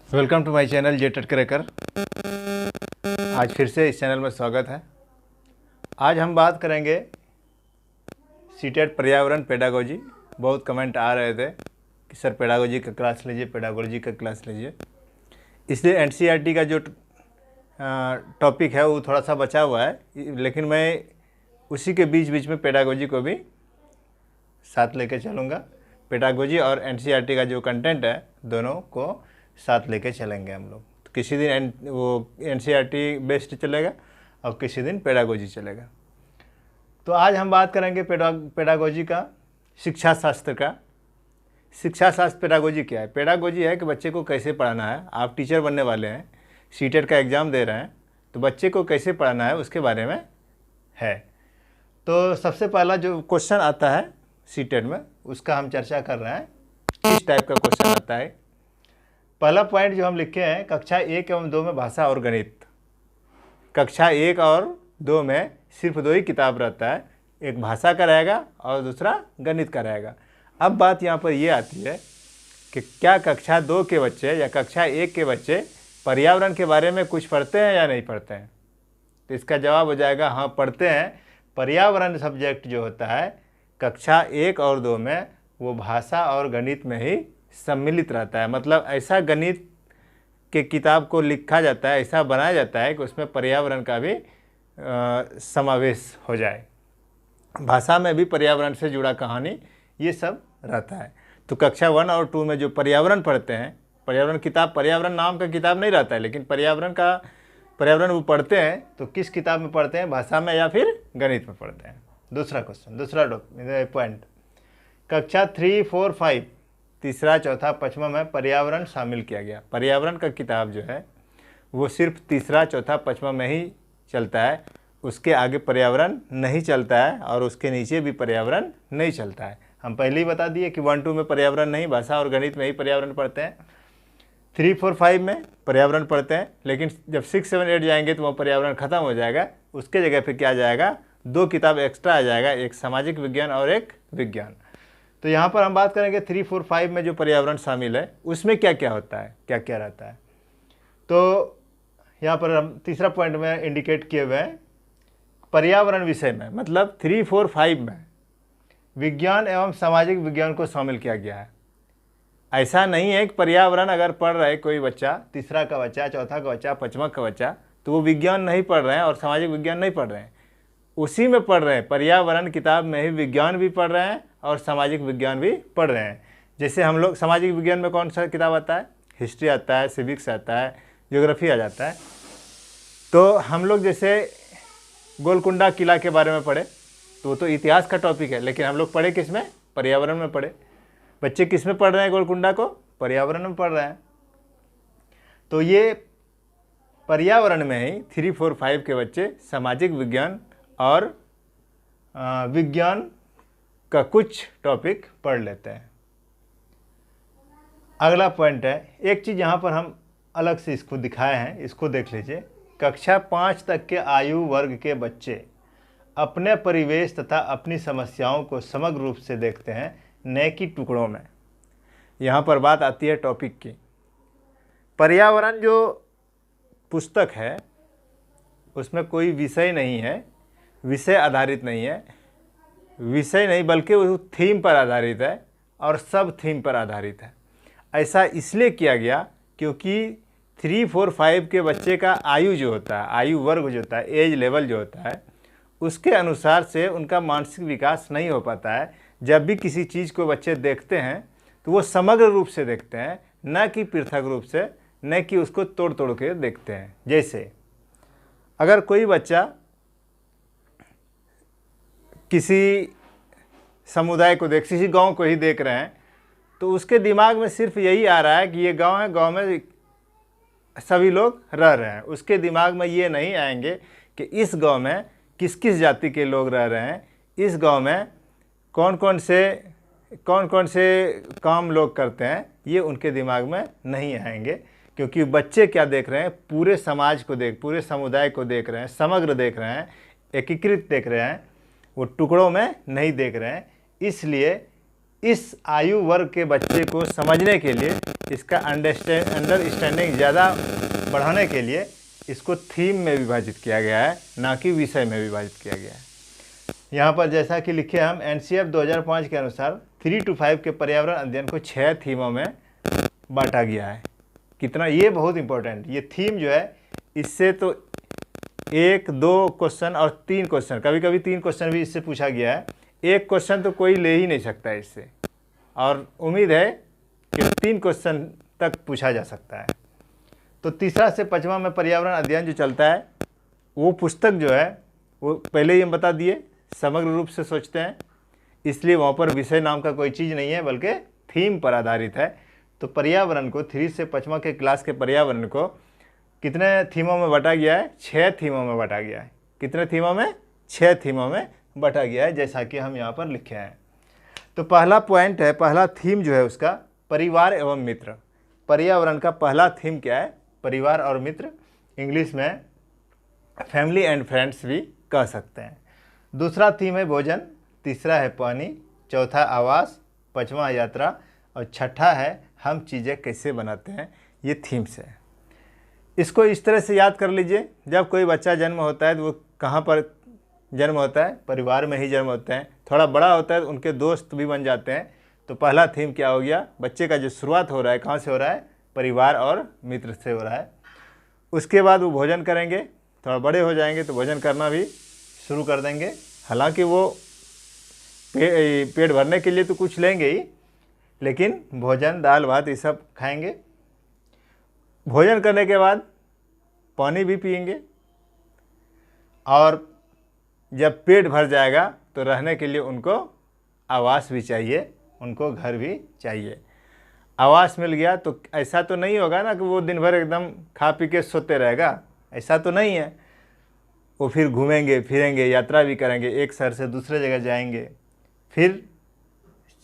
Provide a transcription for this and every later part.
Welcome to my channel J TET cracker. आज फिर से इस चैनल में स्वागत है। आज हम बात करेंगे सीटेट पर्यावरण पेडागोजी। बहुत कमेंट आ रहे थे कि सर पेडागोजी का क्लास लीजिए, पेडागोजी का क्लास लीजिए। इसलिए एनसीईआरटी का जो टॉपिक है वो थोड़ा सा बचा हुआ है, लेकिन मैं उसी के बीच बीच में पेडागोजी को भी साथ लेके चलूँगा। पेडागोजी और एनसीईआरटी का जो कंटेंट है दोनों को साथ लेके चलेंगे हम लोग। तो किसी दिन वो एनसीईआरटी बेस्ड चलेगा और किसी दिन पेडागोजी चलेगा। तो आज हम बात करेंगे पेडागोजी का, शिक्षा शास्त्र का। शिक्षा शास्त्र पेडागोजी क्या है? पेडागोजी है कि बच्चे को कैसे पढ़ाना है। आप टीचर बनने वाले हैं, सीटेट का एग्ज़ाम दे रहे हैं, तो बच्चे को कैसे पढ़ाना है उसके बारे में है। तो सबसे पहला जो क्वेश्चन आता है सीटेट में, उसका हम चर्चा कर रहे हैं। किस टाइप का क्वेश्चन आता है? पहला पॉइंट जो हम लिखे हैं, कक्षा 1 एवं 2 में भाषा और गणित। कक्षा 1 और 2 में सिर्फ 2 ही किताब रहता है, एक भाषा का रहेगा और दूसरा गणित का रहेगा। अब बात यहाँ पर ये आती है कि क्या कक्षा 2 के बच्चे या कक्षा 1 के बच्चे पर्यावरण के बारे में कुछ पढ़ते हैं या नहीं पढ़ते हैं? तो इसका जवाब हो जाएगा हाँ, पढ़ते हैं। पर्यावरण सब्जेक्ट जो होता है कक्षा 1 और 2 में, वो भाषा और गणित में ही सम्मिलित रहता है। मतलब ऐसा गणित के किताब को लिखा जाता है, ऐसा बनाया जाता है कि उसमें पर्यावरण का भी समावेश हो जाए। भाषा में भी पर्यावरण से जुड़ा कहानी ये सब रहता है। तो कक्षा 1 और 2 में जो पर्यावरण पढ़ते हैं, पर्यावरण किताब, पर्यावरण नाम का किताब नहीं रहता है, लेकिन पर्यावरण वो पढ़ते हैं। तो किस किताब में पढ़ते हैं, भाषा में या फिर गणित में पढ़ते हैं? दूसरा क्वेश्चन, दूसरा पॉइंट, कक्षा 3, 4, 5, तीसरा, चौथा, पाँचवा में पर्यावरण शामिल किया गया। पर्यावरण का किताब जो है वो सिर्फ तीसरा, चौथा, पाँचवा में ही चलता है, उसके आगे पर्यावरण नहीं चलता है और उसके नीचे भी पर्यावरण नहीं चलता है। हम पहले ही बता दिए कि 1, 2 में पर्यावरण नहीं, भाषा और गणित में ही पर्यावरण पढ़ते हैं। 3, 4, 5 में पर्यावरण पढ़ते हैं, लेकिन जब 6, 7, 8 जाएंगे तो वह पर्यावरण खत्म हो जाएगा। उसके जगह पे क्या आ जाएगा, 2 किताब एक्स्ट्रा आ जाएगा, एक सामाजिक विज्ञान और एक विज्ञान। तो यहाँ पर हम बात करेंगे 3, 4, 5 में जो पर्यावरण शामिल है उसमें क्या क्या होता है, क्या क्या रहता है। तो यहाँ पर हम तीसरा पॉइंट में इंडिकेट किए हुए हैं, पर्यावरण विषय में, मतलब 3, 4, 5 में विज्ञान एवं सामाजिक विज्ञान को शामिल किया गया है। ऐसा नहीं है कि पर्यावरण अगर पढ़ रहा है कोई बच्चा, तीसरा का बच्चा, चौथा का बच्चा, पाँचवा का बच्चा, तो वो विज्ञान नहीं पढ़ रहे हैं और सामाजिक विज्ञान नहीं पढ़ रहे हैं, उसी में पढ़ रहे हैं। पर्यावरण किताब में ही विज्ञान भी पढ़ रहे हैं और सामाजिक विज्ञान भी पढ़ रहे हैं। जैसे हम लोग सामाजिक विज्ञान में कौन सा किताब आता है, हिस्ट्री आता है, सिविक्स आता है, ज्योग्राफी आ जाता है। तो हम लोग जैसे गोलकुंडा किला के बारे में पढ़े तो वो तो इतिहास का टॉपिक है, लेकिन हम लोग पढ़े किस में, पर्यावरण में पढ़े। बच्चे किस में पढ़ रहे हैं गोलकुंडा को, पर्यावरण में पढ़ रहे हैं। तो ये पर्यावरण में ही 3, 4, 5 के बच्चे सामाजिक विज्ञान और विज्ञान का कुछ टॉपिक पढ़ लेते हैं। अगला पॉइंट है, एक चीज़ यहाँ पर हम अलग से इसको दिखाए हैं, इसको देख लीजिए। कक्षा 5 तक के आयु वर्ग के बच्चे अपने परिवेश तथा अपनी समस्याओं को समग्र रूप से देखते हैं, न कि टुकड़ों में। यहाँ पर बात आती है टॉपिक की। पर्यावरण जो पुस्तक है उसमें कोई विषय नहीं है, विषय आधारित नहीं है, विषय नहीं बल्कि वो थीम पर आधारित है और सब थीम पर आधारित है। ऐसा इसलिए किया गया क्योंकि 3, 4, 5 के बच्चे का आयु जो होता है, आयु वर्ग जो होता है, एज लेवल जो होता है, उसके अनुसार से उनका मानसिक विकास नहीं हो पाता है। जब भी किसी चीज़ को बच्चे देखते हैं तो वो समग्र रूप से देखते हैं, न कि पृथक रूप से, न कि उसको तोड़ तोड़ के देखते हैं। जैसे अगर कोई बच्चा किसी समुदाय को किसी गांव को ही देख रहे हैं, तो उसके दिमाग में सिर्फ यही आ रहा है कि ये गांव है, गांव में सभी लोग रह रहे हैं। उसके दिमाग में ये नहीं आएंगे कि इस गांव में किस किस जाति के लोग रह रहे हैं, इस गांव में कौन कौन से काम लोग करते हैं, ये उनके दिमाग में नहीं आएंगे। क्योंकि बच्चे क्या देख रहे हैं, पूरे समाज को पूरे समुदाय को देख रहे हैं, समग्र देख रहे हैं, एकीकृत देख रहे हैं, वो टुकड़ों में नहीं देख रहे हैं। इसलिए इस आयु वर्ग के बच्चे को समझने के लिए, इसका अंडरस्टैंडिंग ज़्यादा बढ़ाने के लिए इसको थीम में विभाजित किया गया है, ना कि विषय में विभाजित किया गया है। यहाँ पर जैसा कि लिखे हम NCF 2005 के अनुसार 3 to 5 के पर्यावरण अध्ययन को 6 थीमों में बांटा गया है। कितना, ये बहुत इंपॉर्टेंट, ये थीम जो है इससे तो 1, 2 क्वेश्चन और 3 क्वेश्चन, कभी कभी 3 क्वेश्चन भी इससे पूछा गया है। 1 क्वेश्चन तो कोई ले ही नहीं सकता है इससे, और उम्मीद है कि 3 क्वेश्चन तक पूछा जा सकता है। तो तीसरा से 5वां में पर्यावरण अध्ययन जो चलता है, वो पुस्तक जो है वो पहले ही हम बता दिए समग्र रूप से सोचते हैं, इसलिए वहाँ पर विषय नाम का कोई चीज़ नहीं है, बल्कि थीम पर आधारित है। तो पर्यावरण को 3 से 5वां के क्लास के पर्यावरण को कितने थीमों में बांटा गया है? 6 थीमों में बांटा गया है। कितने थीमों में? 6 थीमों में बांटा गया है, जैसा कि हम यहाँ पर लिखे हैं। तो पहला पॉइंट है, पहला थीम जो है उसका परिवार एवं मित्र। पर्यावरण का पहला थीम क्या है? परिवार और मित्र, इंग्लिश में फैमिली एंड फ्रेंड्स भी कह सकते हैं। दूसरा थीम है भोजन, तीसरा है पानी, चौथा आवास, 5वां यात्रा और छठा है हम चीज़ें कैसे बनाते हैं। ये थीम्स है। इसको इस तरह से याद कर लीजिए, जब कोई बच्चा जन्म होता है तो वो कहाँ पर जन्म होता है? परिवार में ही जन्म होते हैं। थोड़ा बड़ा होता है तो उनके दोस्त भी बन जाते हैं। तो पहला थीम क्या हो गया? बच्चे का जो शुरुआत हो रहा है कहाँ से हो रहा है? परिवार और मित्र से हो रहा है। उसके बाद वो भोजन करेंगे, थोड़ा बड़े हो जाएंगे तो भोजन करना भी शुरू कर देंगे। हालांकि वो पेट भरने के लिए तो कुछ लेंगे ही, लेकिन भोजन दाल भात ये सब खाएंगे। भोजन करने के बाद पानी भी पिएंगे, और जब पेट भर जाएगा तो रहने के लिए उनको आवास भी चाहिए, उनको घर भी चाहिए। आवास मिल गया तो ऐसा तो नहीं होगा ना कि वो दिन भर एकदम खा पी के सोते रहेगा, ऐसा तो नहीं है। वो फिर घूमेंगे फिरेंगे, यात्रा भी करेंगे, एक शहर से दूसरे जगह जाएंगे। फिर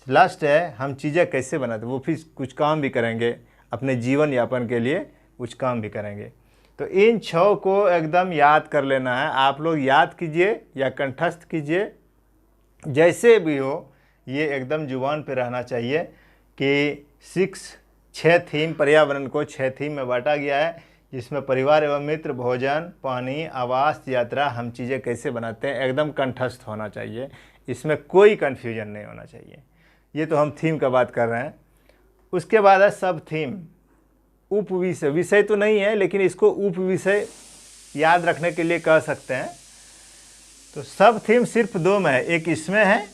लास्ट है हम चीज़ें कैसे बनाते, वो फिर कुछ काम भी करेंगे, अपने जीवन यापन के लिए कुछ काम भी करेंगे। तो इन 6 को एकदम याद कर लेना है। आप लोग याद कीजिए या कंठस्थ कीजिए, जैसे भी हो, ये एकदम जुबान पे रहना चाहिए कि 6 थीम, पर्यावरण को 6 थीम में बांटा गया है, जिसमें परिवार एवं मित्र, भोजन, पानी, आवास, यात्रा, हम चीज़ें कैसे बनाते हैं, एकदम कंठस्थ होना चाहिए। इसमें कोई कन्फ्यूजन नहीं होना चाहिए। ये तो हम थीम का बात कर रहे हैं। उसके बाद है सब थीम, उप विषय। विषय तो नहीं है, लेकिन इसको उप विषय याद रखने के लिए कह सकते हैं। तो सब थीम सिर्फ 2 में है, एक इसमें है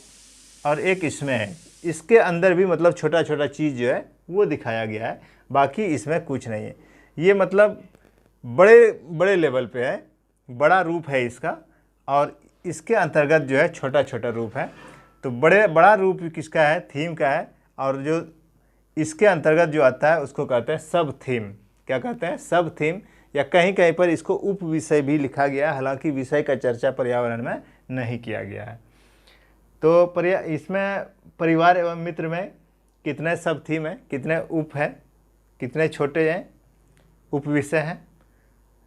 और एक इसमें है। इसके अंदर भी मतलब छोटा छोटा चीज़ जो है वो दिखाया गया है, बाकी इसमें कुछ नहीं है। ये मतलब बड़े बड़े लेवल पे है, बड़ा रूप है इसका, और इसके अंतर्गत जो है छोटा छोटा रूप है। तो बड़ा रूप किसका है? थीम का है। और जो इसके अंतर्गत जो आता है उसको कहते हैं सब थीम। क्या कहते हैं? सब थीम, या कहीं कहीं पर इसको उप विषय भी लिखा गया है, हालांकि विषय का चर्चा पर्यावरण में नहीं किया गया है। तो इसमें परिवार एवं मित्र में कितने सब थीम है, कितने उप है, कितने छोटे हैं उप विषय हैं?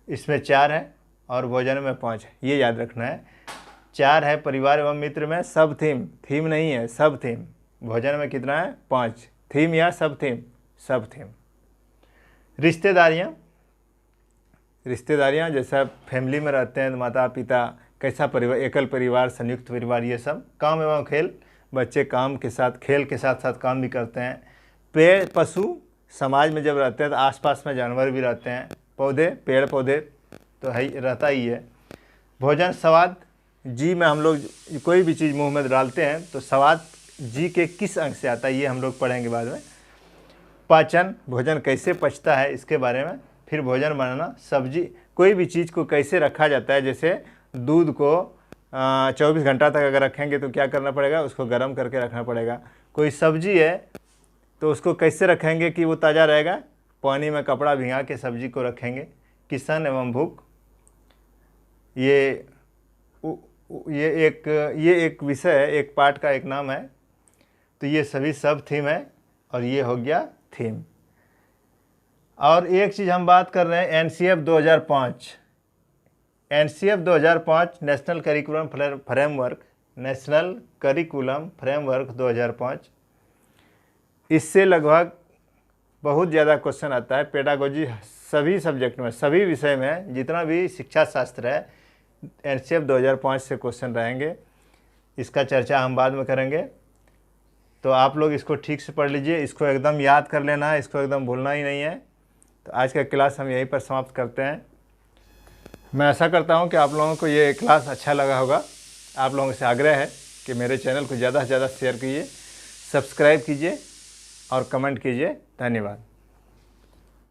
इसमें 4 है और भोजन में 5 है। ये याद रखना है, 4 है परिवार एवं मित्र में सब थीम, थीम नहीं है, सब थीम। भोजन में कितना है? 5। थीम या सब थीम? सब थीम। रिश्तेदारियाँ जैसा फैमिली में रहते हैं, माता पिता, कैसा परिवार, एकल परिवार, संयुक्त परिवार, ये सब। काम एवं खेल, बच्चे काम के साथ, खेल के साथ साथ काम भी करते हैं। पेड़ पशु, समाज में जब रहते हैं तो आसपास में जानवर भी रहते हैं। पौधे, पेड़ पौधे तो है रहता ही है। भोजन, स्वाद, जी में हम लोग कोई भी चीज़ मुंह में डालते हैं तो स्वाद जी के किस अंग से आता है, ये हम लोग पढ़ेंगे बाद में। पाचन, भोजन कैसे पचता है इसके बारे में। फिर भोजन बनाना, सब्जी, कोई भी चीज़ को कैसे रखा जाता है, जैसे दूध को 24 घंटा तक अगर रखेंगे तो क्या करना पड़ेगा? उसको गर्म करके रखना पड़ेगा। कोई सब्जी है तो उसको कैसे रखेंगे कि वो ताज़ा रहेगा? पानी में कपड़ा भिंगा के सब्जी को रखेंगे। किसान एवं भूख, ये एक विषय है, एक पार्ट का एक नाम है। तो ये सभी सब थीम है, और ये हो गया थीम। और एक चीज़ हम बात कर रहे हैं NCF 2005। NCF 2005 national curriculum framework, national curriculum framework 2005। इससे लगभग बहुत ज़्यादा क्वेश्चन आता है। पेडागोजी सभी सब्जेक्ट में, सभी विषय में, जितना भी शिक्षा शास्त्र है, एनसीएफ 2005 से क्वेश्चन रहेंगे। इसका चर्चा हम बाद में करेंगे। तो आप लोग इसको ठीक से पढ़ लीजिए, इसको एकदम याद कर लेना है, इसको एकदम भूलना ही नहीं है। तो आज का क्लास हम यहीं पर समाप्त करते हैं। मैं आशा करता हूं कि आप लोगों को ये क्लास अच्छा लगा होगा। आप लोगों से आग्रह है कि मेरे चैनल को ज़्यादा से ज़्यादा शेयर कीजिए, सब्सक्राइब कीजिए और कमेंट कीजिए। धन्यवाद।